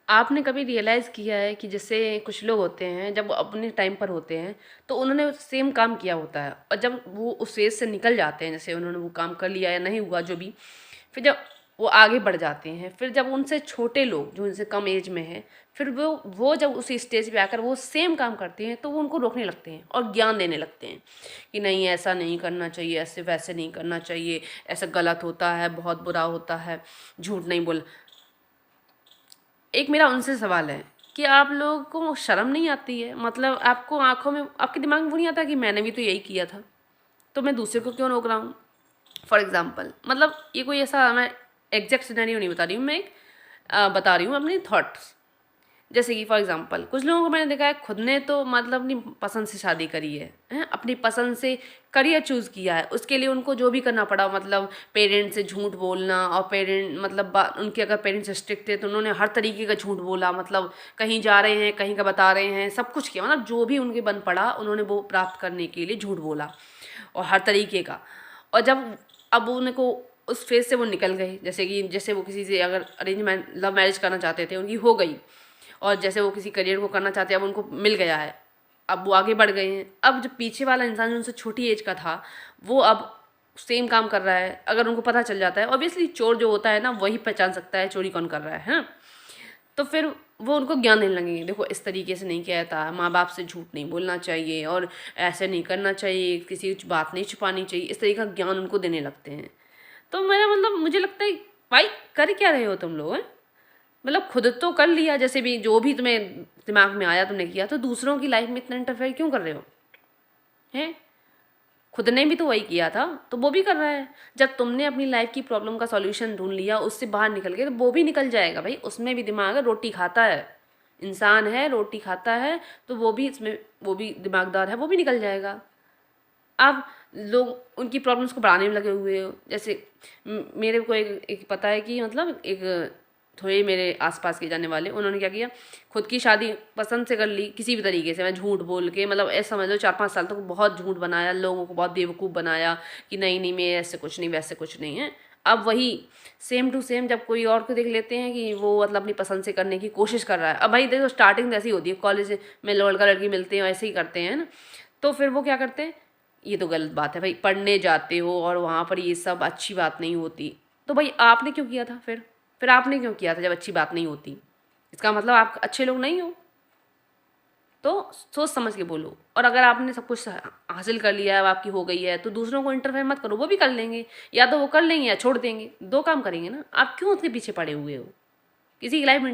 आपने कभी रियलाइज़ किया है कि जैसे कुछ लोग होते हैं जब वो अपने टाइम पर होते हैं तो उन्होंने सेम काम किया होता है और जब वो उस फेज से निकल जाते हैं, जैसे उन्होंने वो काम कर लिया या नहीं हुआ जो भी, फिर जब वो आगे बढ़ जाते हैं, फिर जब उनसे छोटे लोग जो उनसे कम एज में हैं, फिर वो जब उसी स्टेज पे आकर वो सेम काम करते हैं तो वो उनको रोकने लगते हैं और ज्ञान देने लगते हैं कि नहीं ऐसा नहीं करना चाहिए, ऐसे वैसे नहीं करना चाहिए, ऐसा गलत होता है, बहुत बुरा होता है, झूठ नहीं बोल। एक मेरा उनसे सवाल है कि आप लोगों को शर्म नहीं आती है? मतलब आपको आँखों में आपके दिमाग में वो नहीं आता कि मैंने भी तो यही किया था, तो मैं दूसरे को क्यों रोक रहा हूँ? फॉर एग्ज़ाम्पल मतलब ये कोई ऐसा मैं एग्ज़ैक्ट सिनेरियो नहीं बता रही हूँ, मैं एक बता रही हूँ अपनी थॉट्स। जैसे कि फॉर एग्जांपल कुछ लोगों को मैंने देखा है, खुद ने तो मतलब अपनी पसंद से शादी करी है, हैं? अपनी पसंद से करियर चूज़ किया है, उसके लिए उनको जो भी करना पड़ा, मतलब पेरेंट्स से झूठ बोलना, और पेरेंट मतलब उनके अगर पेरेंट्स स्ट्रिक्ट थे तो उन्होंने हर तरीके का झूठ बोला, मतलब कहीं जा रहे हैं कहीं का बता रहे हैं, सब कुछ किया, मतलब जो भी उनके बन पड़ा उन्होंने वो प्राप्त करने के लिए झूठ बोला और हर तरीके का। और जब अब उनको उस फेज से वो निकल गए, जैसे वो किसी से अगर अरेंज लव मैरिज करना चाहते थे, उनकी हो गई, और जैसे वो किसी करियर को करना चाहते हैं, अब उनको मिल गया है, अब वो आगे बढ़ गए हैं। अब जो पीछे वाला इंसान जो उनसे छोटी एज का था, वो अब सेम काम कर रहा है, अगर उनको पता चल जाता है, ऑब्वियसली चोर जो होता है ना वही पहचान सकता है चोरी कौन कर रहा है ना। तो फिर वो उनको ज्ञान देने लगेंगे, देखो इस तरीके से नहीं कहता, माँ बाप से झूठ नहीं बोलना चाहिए, और ऐसे नहीं करना चाहिए, किसी की बात नहीं छुपानी चाहिए, इस तरीके का ज्ञान उनको देने लगते हैं। तो मेरा मतलब मुझे लगता है भाई कर क्या रहे हो तुम लोग हैं? मतलब खुद तो कर लिया, जैसे भी जो भी तुम्हें दिमाग में आया तुमने किया, तो दूसरों की लाइफ में इतना इंटरफेयर क्यों कर रहे हो? हैं? खुद ने भी तो वही किया था तो वो भी कर रहा है। जब तुमने अपनी लाइफ की प्रॉब्लम का सॉल्यूशन ढूंढ लिया, उससे बाहर निकल गए, तो वो भी निकल जाएगा भाई, उसमें भी दिमाग है, रोटी खाता है, इंसान है, रोटी खाता है, तो वो भी इसमें वो भी दिमागदार है, वो भी निकल जाएगा। अब लोग उनकी प्रॉब्लम्स को बढ़ाने में लगे हुए हो, जैसे मेरे को एक पता है कि मतलब एक थोड़े मेरे आसपास के जाने वाले, उन्होंने क्या किया, खुद की शादी पसंद से कर ली किसी भी तरीके से, मैं झूठ बोल के, मतलब ऐसा समझ लो 4-5 साल तक बहुत झूठ बनाया, लोगों को बहुत बेवकूफ़ बनाया कि नहीं नहीं मैं ऐसे कुछ नहीं वैसे कुछ नहीं है। अब वही सेम टू सेम जब कोई और को देख लेते हैं कि वो मतलब अपनी पसंद से करने की कोशिश कर रहा है, अब भाई देखो स्टार्टिंग तो ऐसी होती है, कॉलेज में लड़का लड़की मिलते हैं ऐसे ही करते हैं ना, तो फिर वो क्या करते हैं, ये तो गलत बात है भाई, पढ़ने जाते हो और वहाँ पर ये सब अच्छी बात नहीं होती, तो भाई आपने क्यों किया था फिर आपने क्यों किया था जब अच्छी बात नहीं होती? इसका मतलब आप अच्छे लोग नहीं हो। तो सोच समझ के बोलो, और अगर आपने सब कुछ हासिल कर लिया है, अब आपकी हो गई है, तो दूसरों को इंटरफेयर मत करो, वो भी कर लेंगे, या तो वो कर लेंगे या छोड़ देंगे, दो काम करेंगे ना, आप क्यों उसके पीछे पड़े हुए हो? किसी की लाइफ में